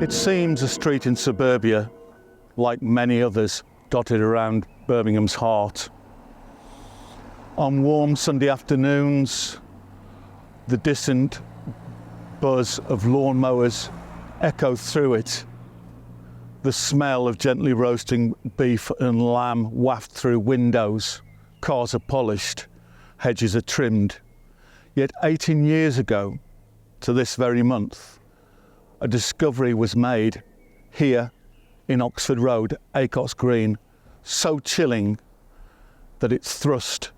It seems a street in suburbia, like many others dotted around Birmingham's heart. On warm Sunday afternoons, the distant buzz of lawnmowers echoes through it. The smell of gently roasting beef and lamb waft through windows. Cars are polished, hedges are trimmed. Yet 18 years ago, to this very month, a discovery was made here in Oxford Road, Acocks Green, so chilling that it thrust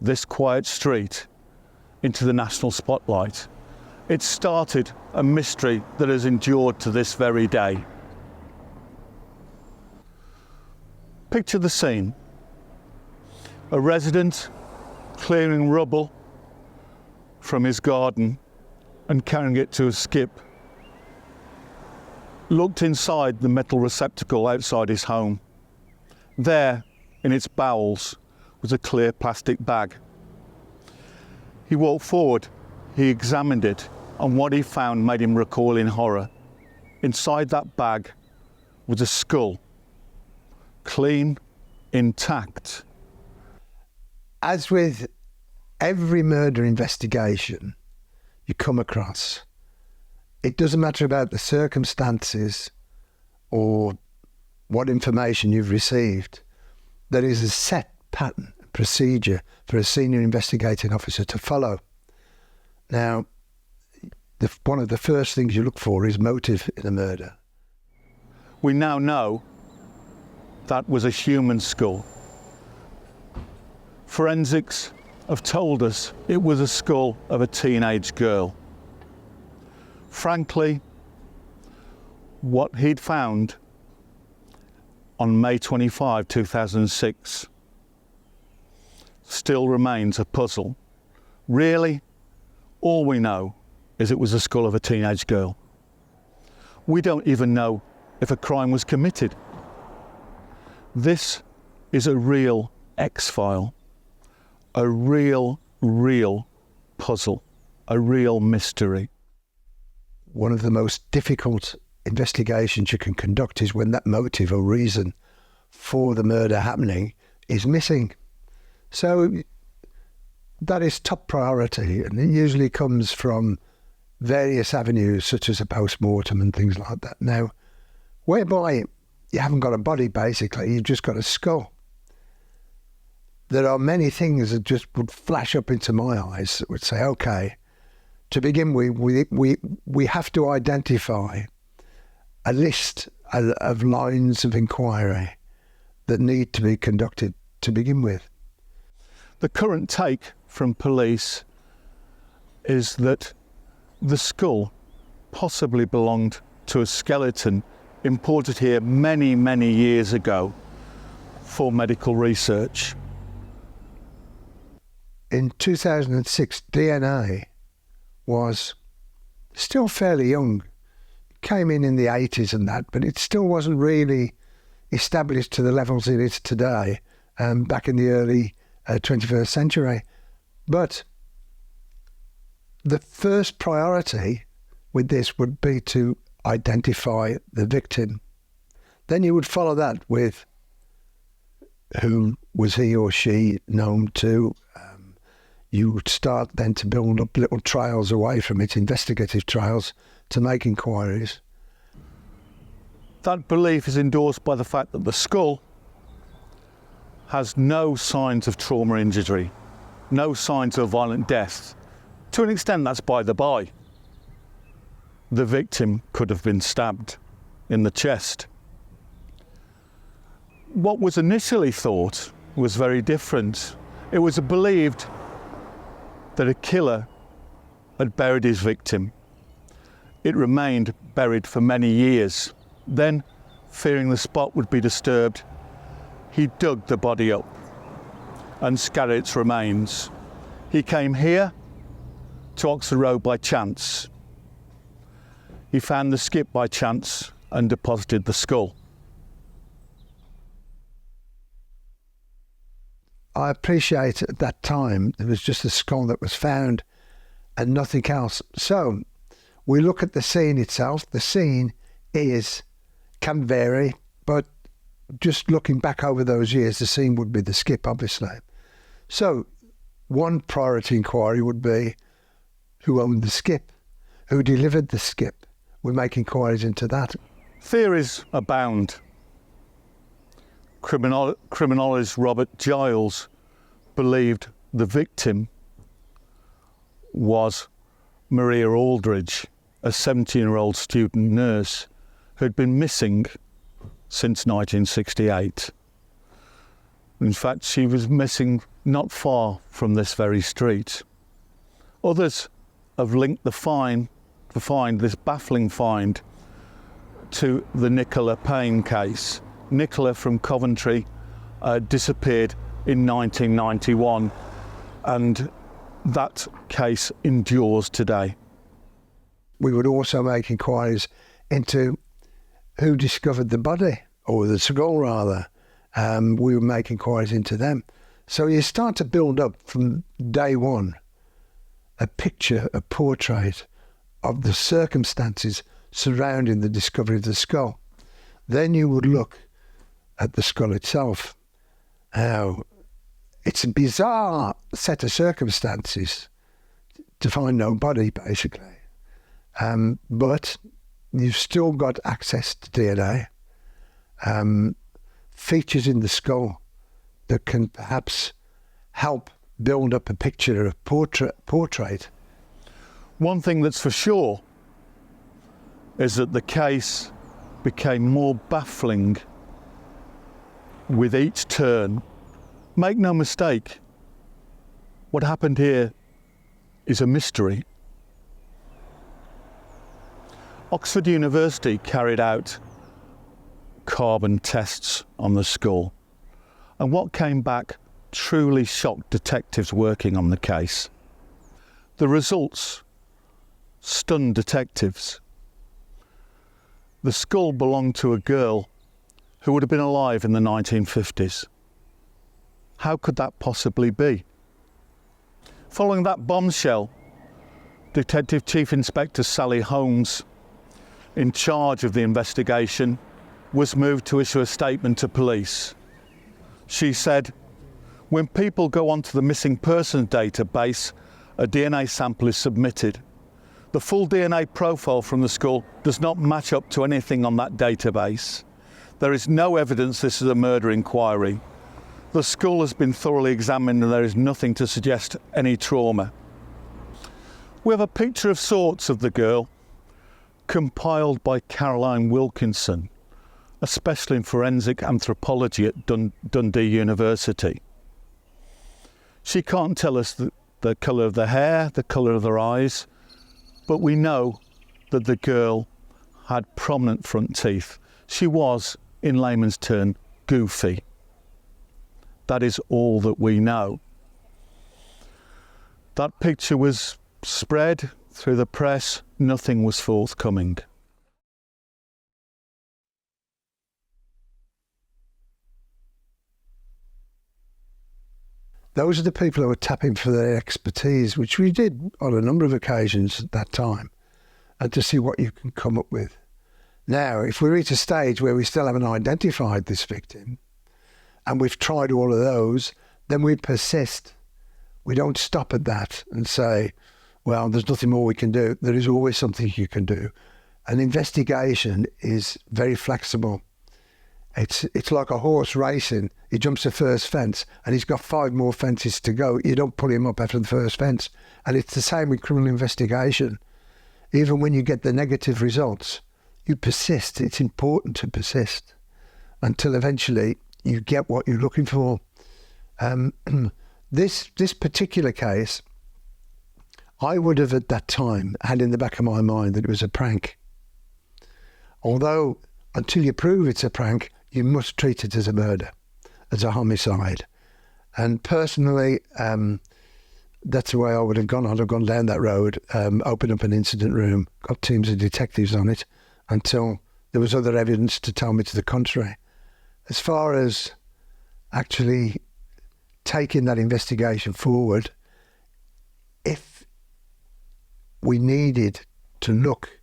this quiet street into the national spotlight. It started a mystery that has endured to this very day. Picture the scene. A resident clearing rubble from his garden and carrying it to a skip looked inside the metal receptacle outside his home. There, in its bowels, was a clear plastic bag. He walked forward, he examined it, and what he found made him recoil in horror. Inside that bag was a skull, clean, intact. As with every murder investigation you come across, it doesn't matter about the circumstances or what information you've received. There is a set pattern, procedure for a senior investigating officer to follow. Now, one of the first things you look for is motive in a murder. We now know that was a human skull. Forensics have told us it was a skull of a teenage girl. Frankly, what he'd found on May 25, 2006 still remains a puzzle. Really, all we know is it was the skull of a teenage girl. We don't even know if a crime was committed. This is a real X-file, a real puzzle, a real mystery. One of the most difficult investigations you can conduct is when that motive or reason for the murder happening is missing. So that is top priority, and it usually comes from various avenues such as a post-mortem and things like that. Now, whereby you haven't got a body basically, you've just got a skull. There are many things that just would flash up into my eyes that would say, okay, to begin with, we have to identify a list of lines of inquiry that need to be conducted to begin with. The current take from police is that the skull possibly belonged to a skeleton imported here many years ago for medical research. In 2006, DNA was still fairly young. It came in the 80s and that, but it still wasn't really established to the levels it is today, back in the early 21st century. But the first priority with this would be to identify the victim. Then you would follow that with who was he or she known to. You would start then to build up little trials away from it, investigative trials, to make inquiries. That belief is endorsed by the fact that the skull has no signs of trauma injury, no signs of violent death. To an extent, that's by the by. The victim could have been stabbed in the chest. What was initially thought was very different. It was believed that a killer had buried his victim. It remained buried for many years. Then, fearing the spot would be disturbed, he dug the body up and scattered its remains. He came here to Oxford Road by chance. He found the skip by chance and deposited the skull. I appreciate at that time there was just a skull that was found and nothing else. So We look at the scene itself. The scene can vary, but just looking back over those years, the scene would be the skip, obviously. So one priority inquiry would be who owned the skip, who delivered the skip. We make inquiries into that. Theories abound. Criminologist Robert Giles believed the victim was Maria Aldridge, a 17-year-old student nurse who had been missing since 1968. In fact, she was missing not far from this very street. Others have linked this baffling find to the Nicola Payne case. Nicola from Coventry disappeared in 1991, and that case endures today. We would also make inquiries into who discovered the body, or the skull rather. We would make inquiries into them. So you start to build up from day one a picture, a portrait of the circumstances surrounding the discovery of the skull. Then you would look at the skull itself. Now, it's a bizarre set of circumstances to find no body, basically. But you've still got access to DNA, features in the skull that can perhaps help build up a picture, a portrait. One thing that's for sure is that the case became more baffling with each turn. Make no mistake, what happened here is a mystery. Oxford University carried out carbon tests on the skull, and what came back truly shocked detectives working on the case. The results stunned detectives. The skull belonged to a girl who would have been alive in the 1950s. How could that possibly be? Following that bombshell, Detective Chief Inspector Sally Holmes, in charge of the investigation, was moved to issue a statement to police. She said, "When people go onto the missing persons database, a DNA sample is submitted. The full DNA profile from the skull does not match up to anything on that database. There is no evidence this is a murder inquiry. The skull has been thoroughly examined and there is nothing to suggest any trauma." We have a picture of sorts of the girl, compiled by Caroline Wilkinson, a specialist in forensic anthropology at Dundee University. She can't tell us the colour of the hair, the colour of her eyes, but we know that the girl had prominent front teeth. She was, in layman's term, goofy. That is all that we know. That picture was spread through the press. Nothing was forthcoming. Those are the people who were tapping for their expertise, which we did on a number of occasions at that time, and to see what you can come up with. Now, if we reach a stage where we still haven't identified this victim, and we've tried all of those, then we persist. We don't stop at that and say, well, there's nothing more we can do. There is always something you can do. An investigation is very flexible. It's like a horse racing. He jumps the first fence and he's got 5 more fences to go. You don't pull him up after the first fence. And it's the same with criminal investigation. Even when you get the negative results, you persist. It's important to persist until eventually you get what you're looking for. This particular case, I would have at that time had in the back of my mind that it was a prank. Although until you prove it's a prank, you must treat it as a murder, as a homicide. And personally, that's the way I would have gone. I'd have gone down that road, opened up an incident room, got teams of detectives on it until there was other evidence to tell me to the contrary. As far as actually taking that investigation forward, if we needed to look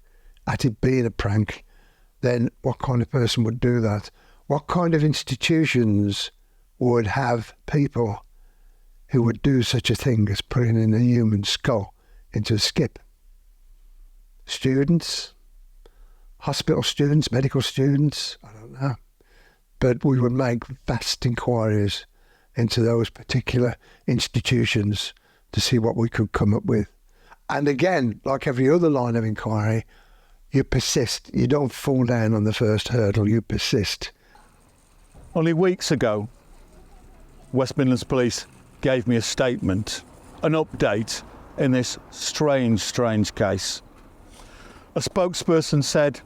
at it being a prank, then what kind of person would do that? What kind of institutions would have people who would do such a thing as putting in a human skull into a skip? Students? Hospital students? Medical students? I don't know. But we would make vast inquiries into those particular institutions to see what we could come up with. And again, like every other line of inquiry, you persist. You don't fall down on the first hurdle, you persist. Only weeks ago, West Midlands Police gave me a statement, an update in this strange case. A spokesperson said,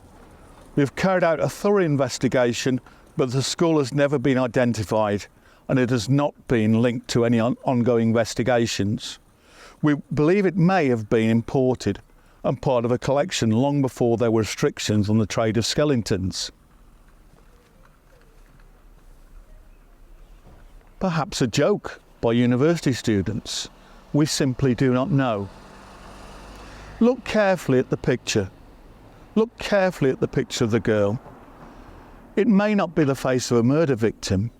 "We've carried out a thorough investigation, but the school has never been identified and it has not been linked to any ongoing investigations. We believe it may have been imported and part of a collection long before there were restrictions on the trade of skeletons." Perhaps a joke by university students. We simply do not know. Look carefully at the picture. Look carefully at the picture of the girl. It may not be the face of a murder victim,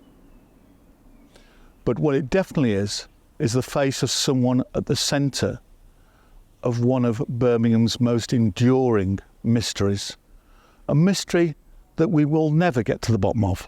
but what it definitely is the face of someone at the centre of one of Birmingham's most enduring mysteries. A mystery that we will never get to the bottom of.